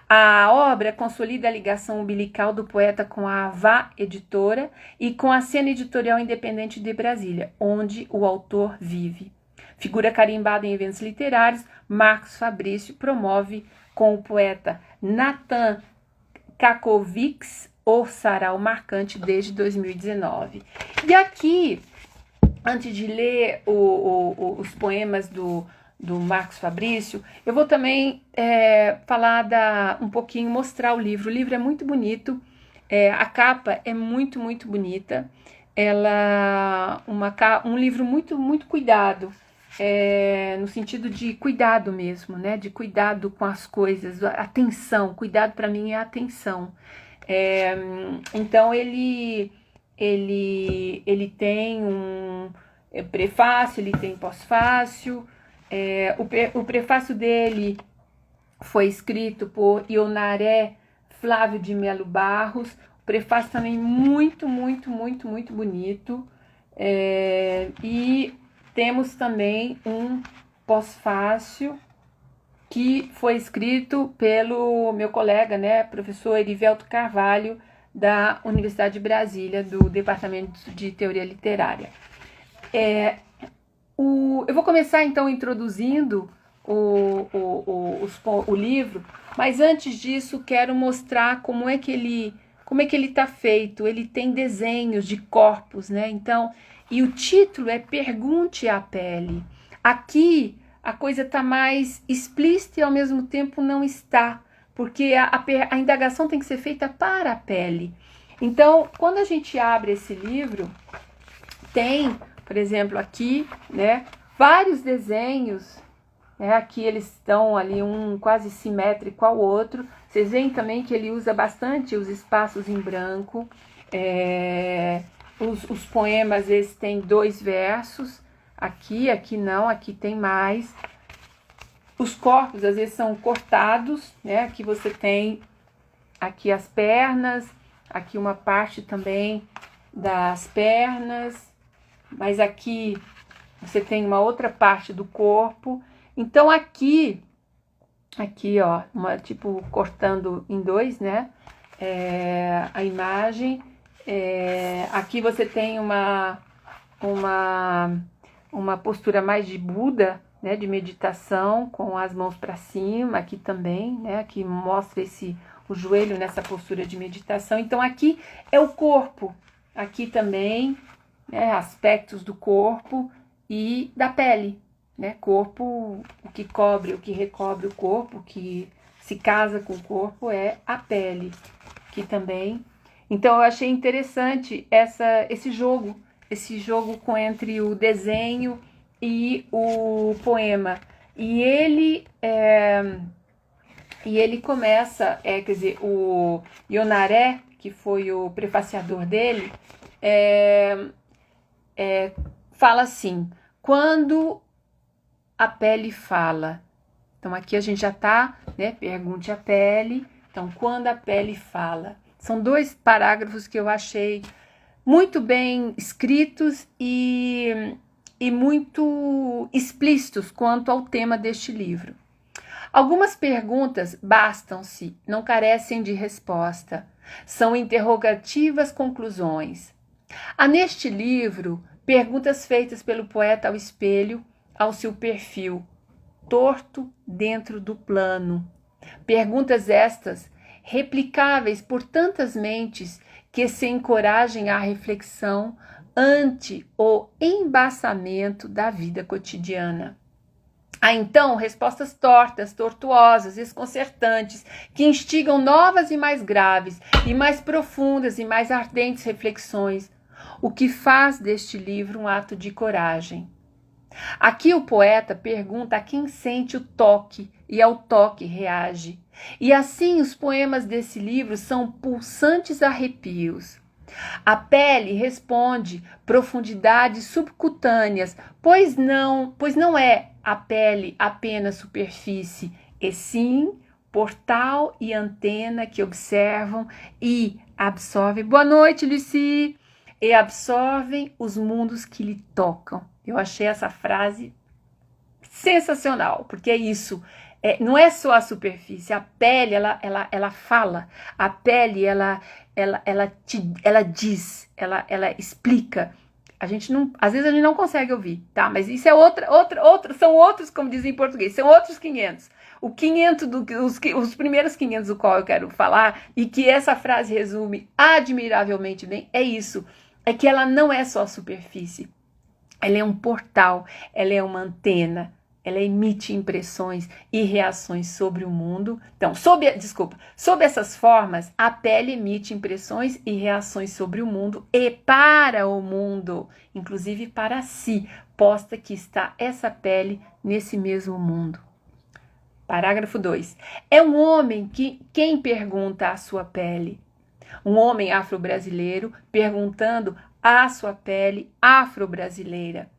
A obra consolida a ligação umbilical do poeta com a Avá Editora e com a cena editorial independente de Brasília, onde o autor vive. Figura carimbada em eventos literários, Marcos Fabrício promove com o poeta Natan Kakovics o Sarau Marcante desde 2019. E aqui, antes de ler os poemas do Marcos Fabrício, eu vou também falar um pouquinho, mostrar o livro. O livro é muito bonito, a capa é muito, muito bonita. Um livro muito, muito cuidado. no sentido de cuidado mesmo, né? De cuidado com as coisas, atenção. Cuidado para mim é atenção. Então ele tem um prefácio, ele tem pós-fácio. O prefácio dele foi escrito por Ionaré Flávio de Melo Barros. O prefácio também muito bonito. E temos também um pós-fácio que foi escrito pelo meu colega, né, professor Erivelto Carvalho, da Universidade de Brasília, do Departamento de Teoria Literária. Eu vou começar então introduzindo o livro, mas antes disso quero mostrar como é que ele está feito. Ele tem desenhos de corpos, né? Então, e o título é Pergunte à Pele. Aqui a coisa está mais explícita e ao mesmo tempo não está, porque a indagação tem que ser feita para a pele. Então, quando a gente abre esse livro, tem, por exemplo, aqui, né, vários desenhos, né, aqui eles estão ali um quase simétrico ao outro. Vocês veem também que ele usa bastante os espaços em branco. Os poemas, às vezes, têm 2 versos. Aqui não, aqui tem mais. Os corpos, às vezes, são cortados, né? Aqui você tem aqui as pernas, aqui uma parte também das pernas, mas aqui você tem uma outra parte do corpo. Então, aqui, ó, tipo cortando em 2, né? A imagem. Aqui você tem uma postura mais de Buda, né, de meditação, com as mãos para cima, aqui também, né, aqui mostra o joelho nessa postura de meditação. Então aqui é o corpo, aqui também, né, aspectos do corpo e da pele, né, corpo, o que cobre, o que recobre o corpo, o que se casa com o corpo é a pele, aqui também. Então eu achei interessante esse jogo entre o desenho e o poema. E ele começa, quer dizer, o Ionaré, que foi o prefaciador dele, fala assim: quando a pele fala. Então aqui a gente já está, né? Pergunte à pele. Então, quando a pele fala. São 2 parágrafos que eu achei muito bem escritos e muito explícitos quanto ao tema deste livro. Algumas perguntas bastam-se, não carecem de resposta. São interrogativas conclusões. Há neste livro perguntas feitas pelo poeta ao espelho, ao seu perfil, torto dentro do plano. Perguntas estas replicáveis por tantas mentes que se encorajem à reflexão ante o embaçamento da vida cotidiana. Há então respostas tortas, tortuosas, desconcertantes, que instigam novas e mais graves, e mais profundas e mais ardentes reflexões, o que faz deste livro um ato de coragem. Aqui o poeta pergunta a quem sente o toque e ao toque reage. E assim os poemas desse livro são pulsantes arrepios. A pele responde profundidades subcutâneas, pois não é a pele apenas superfície, e sim portal e antena que observam e absorvem. Boa noite, Lucy! E absorvem os mundos que lhe tocam. Eu achei essa frase sensacional, porque é isso. Não é só a superfície, a pele ela fala, a pele ela diz, ela explica. Às vezes a gente não consegue ouvir, tá? Mas isso é são outros, como dizem em português, são outros 500. Os primeiros 500 do qual eu quero falar, e que essa frase resume admiravelmente bem, é isso. É que ela não é só a superfície. Ela é um portal, ela é uma antena, ela emite impressões e reações sobre o mundo. Então, sob essas formas, a pele emite impressões e reações sobre o mundo e para o mundo, inclusive para si, posta que está essa pele nesse mesmo mundo. Parágrafo 2. É um homem quem pergunta à sua pele. Um homem afro-brasileiro perguntando à sua pele afro-brasileira.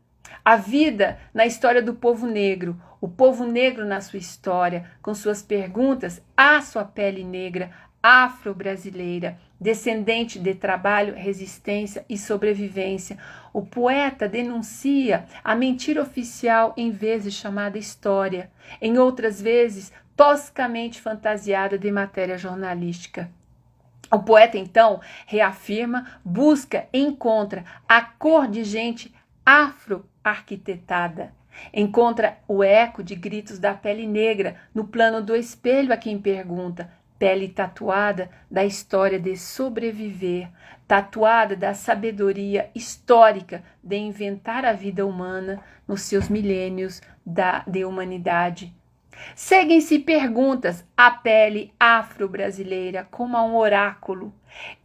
A vida na história do povo negro, o povo negro na sua história, com suas perguntas à sua pele negra, afro-brasileira, descendente de trabalho, resistência e sobrevivência. O poeta denuncia a mentira oficial em vezes chamada história, em outras vezes toscamente fantasiada de matéria jornalística. O poeta, então, reafirma, busca, encontra a cor de gente afro-arquitetada. Encontra o eco de gritos da pele negra no plano do espelho a quem pergunta, pele tatuada da história de sobreviver, tatuada da sabedoria histórica de inventar a vida humana nos seus milênios de humanidade. Seguem-se perguntas à pele afro-brasileira como a um oráculo,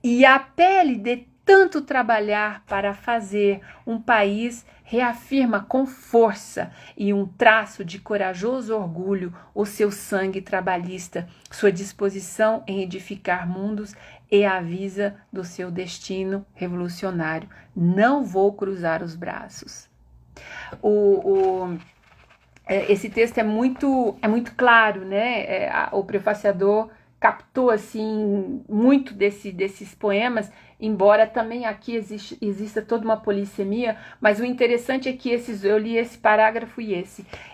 e a pele de tanto trabalhar para fazer um país reafirma com força e um traço de corajoso orgulho o seu sangue trabalhista, sua disposição em edificar mundos e avisa do seu destino revolucionário. Não vou cruzar os braços. Esse texto é muito claro, né? O prefaciador captou assim muito desses poemas, embora também aqui exista toda uma polissemia, mas o interessante é que eu li esse parágrafo e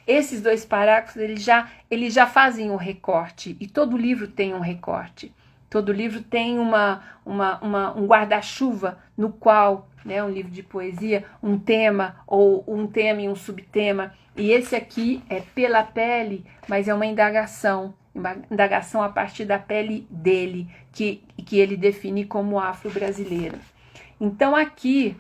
esses dois parágrafos eles já fazem um recorte, e todo livro tem um recorte. Todo livro tem um guarda-chuva no qual, né, um livro de poesia, um tema ou um tema e um subtema. E esse aqui é Pela Pele, mas é uma indagação a partir da pele dele, que ele define como afro-brasileiro. Então aqui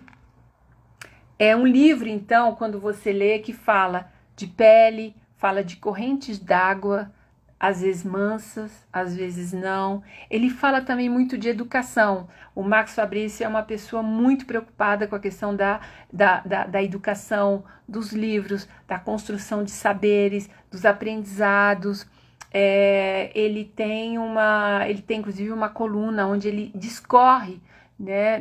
é um livro, então, quando você lê, que fala de pele, fala de correntes d'água, às vezes mansas, às vezes não. Ele fala também muito de educação. O Max Fabrício é uma pessoa muito preocupada com a questão da educação, dos livros, da construção de saberes, dos aprendizados. Ele tem inclusive uma coluna onde ele discorre, né,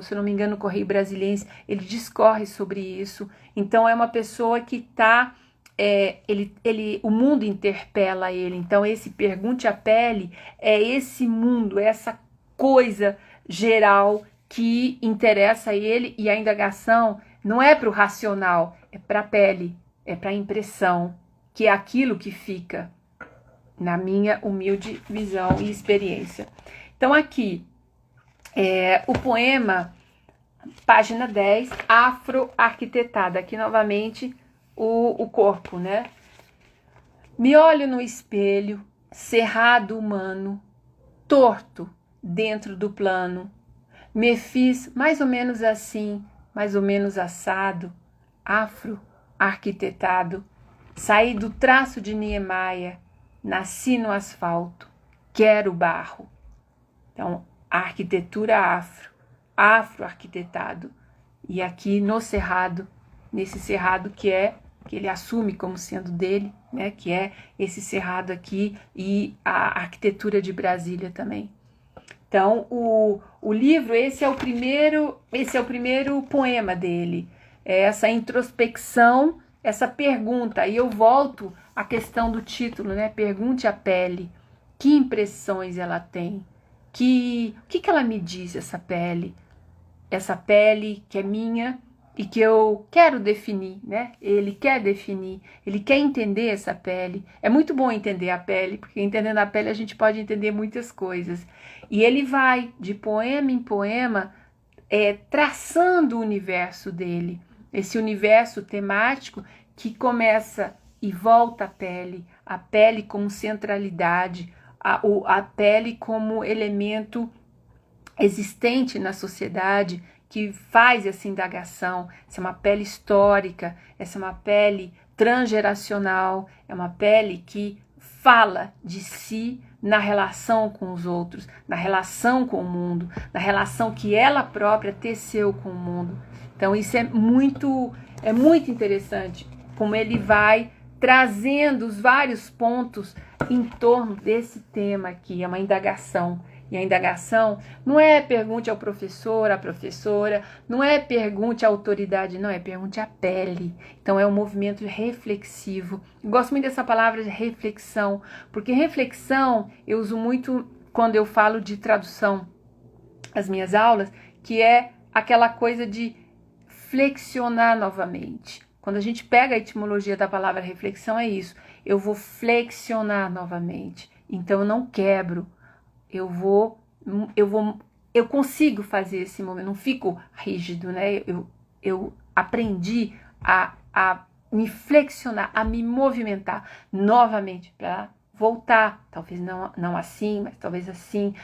se eu não me engano, no Correio Brasiliense, ele discorre sobre isso. Então é uma pessoa que está... o mundo interpela ele. Então esse Pergunte à Pele é esse mundo, essa coisa geral que interessa a ele, e a indagação não é para o racional, é para a pele, é para a impressão, que é aquilo que fica, na minha humilde visão e experiência. Então aqui, o poema, página 10, afro-arquitetada, aqui novamente o corpo, né? Me olho no espelho, cerrado humano, torto dentro do plano. Me fiz mais ou menos assim, mais ou menos assado, afro-arquitetado. Saí do traço de Niemeyer, nasci no asfalto, quero barro. Então, a arquitetura afro-arquitetado. E aqui no cerrado, nesse cerrado que ele assume como sendo dele, né, que é esse cerrado aqui, e a arquitetura de Brasília também. Então, o livro, esse é o primeiro poema dele, é essa introspecção, essa pergunta. E eu volto à questão do título, né? Pergunte à pele, que impressões ela tem, o que ela me diz, essa pele que é minha e que eu quero definir, né? Ele quer definir, ele quer entender essa pele. É muito bom entender a pele, porque entendendo a pele a gente pode entender muitas coisas. E ele vai, de poema em poema, traçando o universo dele, esse universo temático que começa e volta à pele como centralidade, a pele como elemento existente na sociedade, que faz essa indagação. Essa é uma pele histórica, essa é uma pele transgeracional, é uma pele que fala de si na relação com os outros, na relação com o mundo, na relação que ela própria teceu com o mundo. Então isso é muito É muito interessante como ele vai trazendo os vários pontos em torno desse tema aqui, é uma indagação. E a indagação não é pergunte ao professor, à professora, não é pergunte à autoridade, não, é pergunte à pele. Então é um movimento reflexivo. Eu gosto muito dessa palavra de reflexão, porque reflexão eu uso muito quando eu falo de tradução, as minhas aulas, que é aquela coisa de flexionar novamente. Quando a gente pega a etimologia da palavra reflexão, é isso. Eu vou flexionar novamente. Então eu não quebro. Eu consigo fazer esse momento, não fico rígido, né? Eu aprendi a me flexionar, a me movimentar novamente para voltar, talvez não assim, mas talvez assim,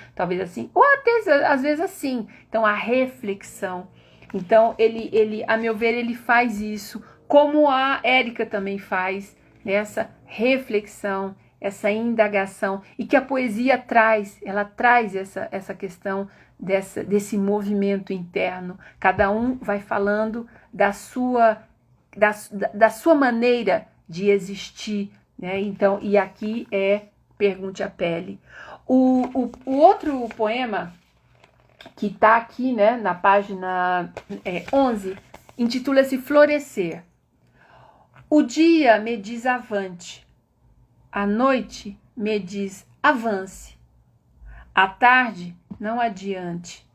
ou até às vezes assim. Então a reflexão. Então ele, a meu ver, ele faz isso, como a Érica também faz, nessa reflexão, essa indagação, e que a poesia traz, ela traz essa questão desse movimento interno. Cada um vai falando da sua maneira de existir, né? Então, e aqui é Pergunte à Pele. O outro poema que está aqui, né, na página 11, intitula-se Florescer. O dia me diz avante, a noite me diz avance, a tarde não adiante.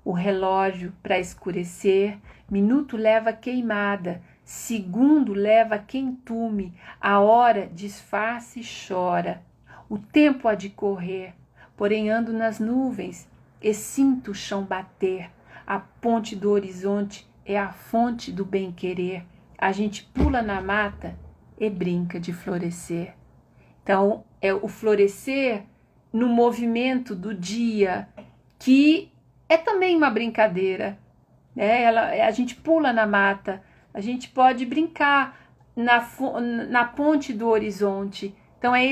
O relógio para escurecer, minuto leva queimada, segundo leva quentume, a hora disfarça e chora. O tempo há de correr, porém ando nas nuvens e sinto o chão bater. A ponte do horizonte é a fonte do bem-querer. A gente pula na mata e brinca de florescer. Então, é o florescer no movimento do dia, que é também uma brincadeira, né? A gente pula na mata, a gente pode brincar na ponte do horizonte. Então, é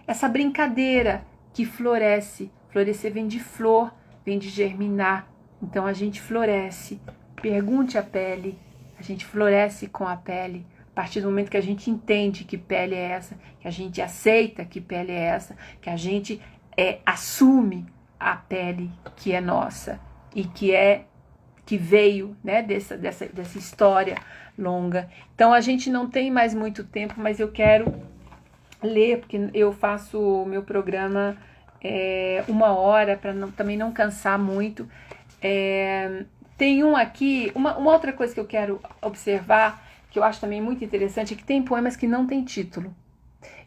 essa brincadeira que floresce. Florescer vem de flor, vem de germinar. Então, a gente floresce. Pergunte à pele, a gente floresce com a pele. A partir do momento que a gente entende que pele é essa, que a gente aceita que pele é essa, que a gente assume a pele que é nossa e que veio, né, dessa história longa. Então a gente não tem mais muito tempo, mas eu quero ler, porque eu faço o meu programa 1 hora, para também não cansar muito. Tem um aqui, uma outra coisa que eu quero observar, que eu acho também muito interessante, é que tem poemas que não têm título.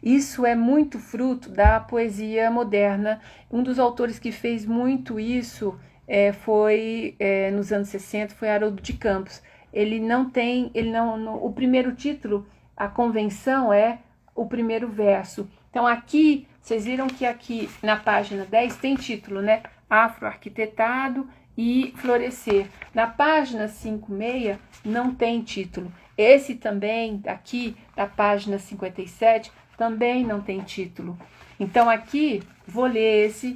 Isso é muito fruto da poesia moderna. Um dos autores que fez muito isso foi, nos anos 60, foi Haroldo de Campos. O primeiro título, a convenção é o primeiro verso. Então aqui, vocês viram que aqui na página 10 tem título, né? Afroarquitetado e Florescer. Na página 56 não tem título. Esse também, aqui, da página 57, também não tem título. Então, aqui, vou ler esse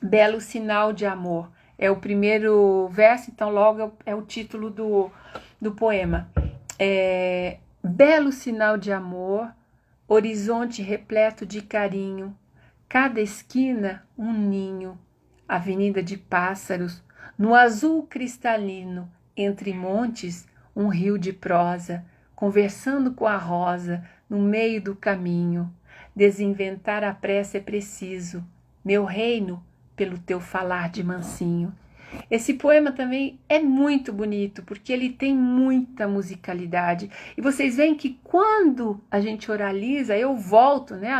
Belo Sinal de Amor. É o primeiro verso, então logo é o título do poema. Belo sinal de amor, horizonte repleto de carinho, cada esquina um ninho, avenida de pássaros, no azul cristalino, entre montes, um rio de prosa, conversando com a rosa, no meio do caminho. Desinventar a pressa é preciso, meu reino, pelo teu falar de mansinho. Esse poema também é muito bonito, porque ele tem muita musicalidade. E vocês veem que quando a gente oraliza, eu volto, né,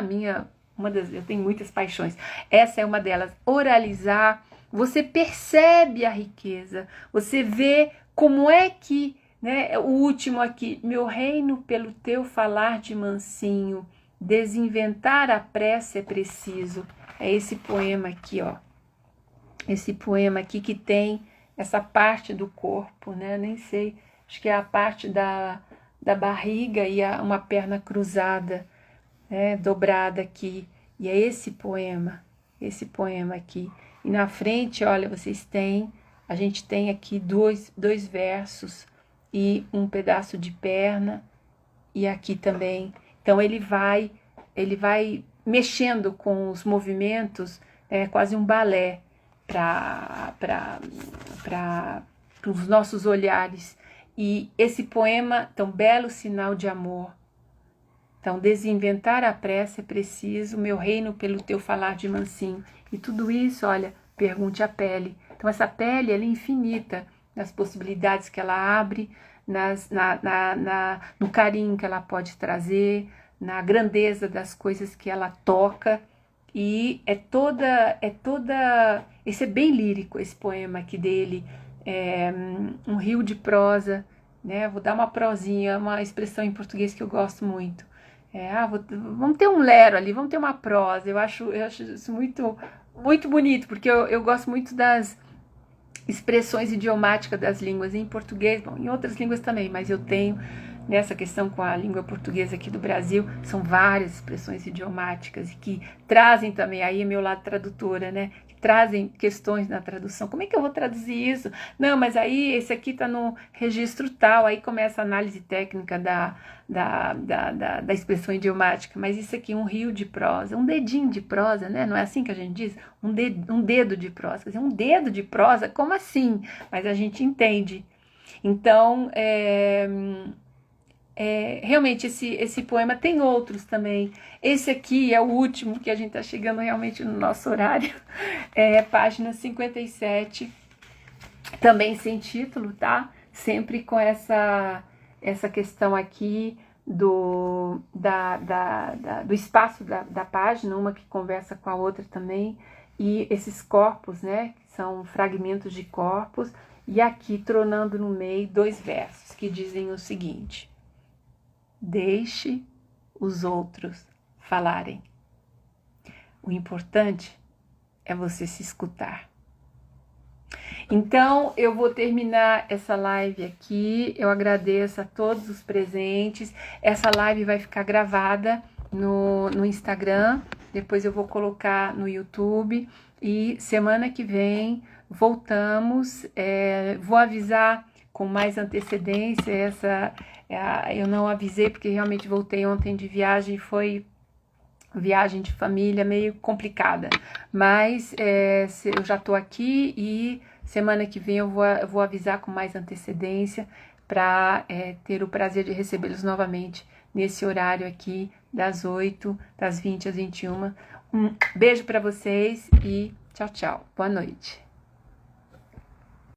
eu tenho muitas paixões. Essa é uma delas, oralizar. Você percebe a riqueza, você vê como é que, né, o último aqui, meu reino pelo teu falar de mansinho, desinventar a pressa é preciso. É esse poema aqui, ó. Esse poema aqui que tem essa parte do corpo, né? Nem sei, acho que é a parte da barriga e uma perna cruzada, né? Dobrada aqui. E é esse poema aqui. E na frente, olha, a gente tem aqui dois versos e um pedaço de perna, e aqui também. Então ele vai mexendo com os movimentos, quase um balé para os nossos olhares. E esse poema, tão belo sinal de amor. Então, desinventar a pressa é preciso, meu reino pelo teu falar de mansinho. E tudo isso, olha, pergunte a pele. Então, essa pele, ela é infinita nas possibilidades que ela abre, no carinho que ela pode trazer, na grandeza das coisas que ela toca. E esse é bem lírico, esse poema aqui dele, um rio de prosa, né? Vou dar uma prosinha, uma expressão em português que eu gosto muito. Vamos ter um lero ali, vamos ter uma prosa. Eu acho isso muito, muito bonito, porque eu gosto muito das expressões idiomáticas das línguas, em português, bom, em outras línguas também, mas eu tenho, nessa questão com a língua portuguesa aqui do Brasil, são várias expressões idiomáticas e que trazem também, aí é meu lado tradutora, né? Que trazem questões na tradução. Como é que eu vou traduzir isso? Não, mas aí esse aqui está no registro tal, aí começa a análise técnica da expressão idiomática, mas isso aqui é um rio de prosa, um dedinho de prosa, né? Não é assim que a gente diz? Um dedo de prosa. Quer dizer, um dedo de prosa, como assim? Mas a gente entende. Então, realmente esse poema tem outros também. Esse aqui é o último, que a gente está chegando realmente no nosso horário, página 57, também sem título, tá? Sempre com essa questão aqui do espaço da página, uma que conversa com a outra também, e esses corpos, né, que são fragmentos de corpos, e aqui tronando no meio 2 versos que dizem o seguinte: deixe os outros falarem. O importante é você se escutar. Então, eu vou terminar essa live aqui. Eu agradeço a todos os presentes. Essa live vai ficar gravada no Instagram. Depois eu vou colocar no YouTube. E semana que vem voltamos. Vou avisar com mais antecedência. Eu não avisei porque realmente voltei ontem de viagem. Foi viagem de família meio complicada. Mas eu já estou aqui e semana que vem eu vou avisar com mais antecedência para ter o prazer de recebê-los novamente nesse horário aqui das 20 às 21. Um beijo para vocês e tchau, tchau. Boa noite.